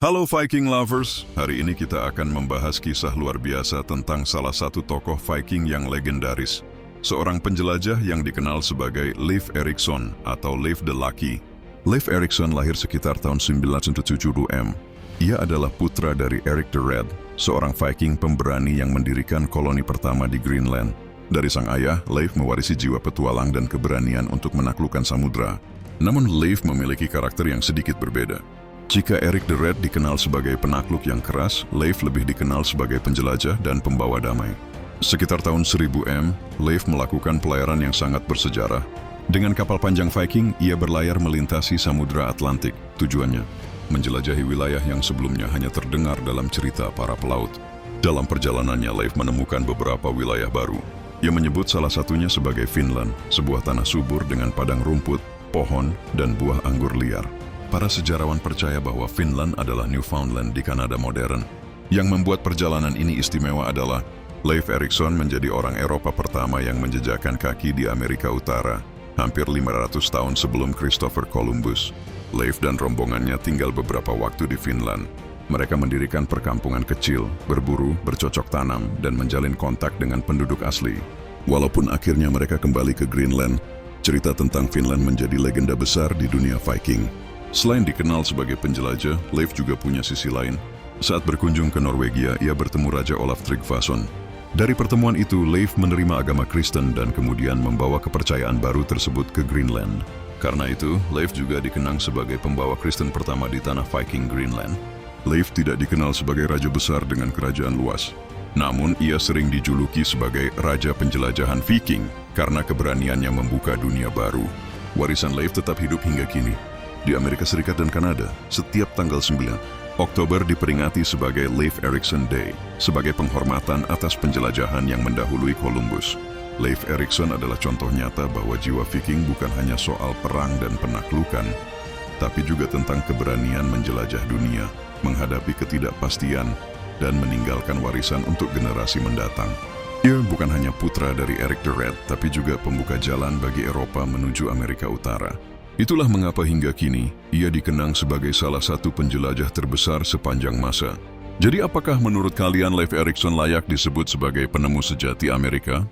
Halo Viking lovers, hari ini kita akan membahas kisah luar biasa tentang salah satu tokoh Viking yang legendaris. Seorang penjelajah yang dikenal sebagai Leif Erikson atau Leif the Lucky. Leif Erikson lahir sekitar tahun 970 m. Ia adalah putra dari Erik the Red, seorang Viking pemberani yang mendirikan koloni pertama di Greenland. Dari sang ayah, Leif mewarisi jiwa petualang dan keberanian untuk menaklukkan samudra. Namun Leif memiliki karakter yang sedikit berbeda. Jika Erik the Red dikenal sebagai penakluk yang keras, Leif lebih dikenal sebagai penjelajah dan pembawa damai. Sekitar tahun 1000 m, Leif melakukan pelayaran yang sangat bersejarah. Dengan kapal panjang Viking, ia berlayar melintasi Samudra Atlantik. Tujuannya, menjelajahi wilayah yang sebelumnya hanya terdengar dalam cerita para pelaut. Dalam perjalanannya, Leif menemukan beberapa wilayah baru. Ia menyebut salah satunya sebagai Finland, sebuah tanah subur dengan padang rumput, pohon, dan buah anggur liar. Para sejarawan percaya bahwa Finland adalah Newfoundland di Kanada modern. Yang membuat perjalanan ini istimewa adalah Leif Erikson menjadi orang Eropa pertama yang menjejakkan kaki di Amerika Utara, hampir 500 tahun sebelum Christopher Columbus. Leif dan rombongannya tinggal beberapa waktu di Finland. Mereka mendirikan perkampungan kecil, berburu, bercocok tanam, dan menjalin kontak dengan penduduk asli. Walaupun akhirnya mereka kembali ke Greenland, cerita tentang Finland menjadi legenda besar di dunia Viking. Selain dikenal sebagai penjelajah, Leif juga punya sisi lain. Saat berkunjung ke Norwegia, ia bertemu Raja Olaf Tryggvason. Dari pertemuan itu, Leif menerima agama Kristen dan kemudian membawa kepercayaan baru tersebut ke Greenland. Karena itu, Leif juga dikenang sebagai pembawa Kristen pertama di tanah Viking Greenland. Leif tidak dikenal sebagai raja besar dengan kerajaan luas. Namun, ia sering dijuluki sebagai Raja Penjelajahan Viking karena keberaniannya membuka dunia baru. Warisan Leif tetap hidup hingga kini. Di Amerika Serikat dan Kanada, setiap tanggal 9 Oktober diperingati sebagai Leif Erikson Day, sebagai penghormatan atas penjelajahan yang mendahului Columbus. Leif Erikson adalah contoh nyata bahwa jiwa Viking bukan hanya soal perang dan penaklukan, tapi juga tentang keberanian menjelajah dunia, menghadapi ketidakpastian, dan meninggalkan warisan untuk generasi mendatang. Ia bukan hanya putra dari Erik the Red, tapi juga pembuka jalan bagi Eropa menuju Amerika Utara. Itulah mengapa hingga kini, ia dikenang sebagai salah satu penjelajah terbesar sepanjang masa. Jadi apakah menurut kalian Leif Erikson layak disebut sebagai penemu sejati Amerika?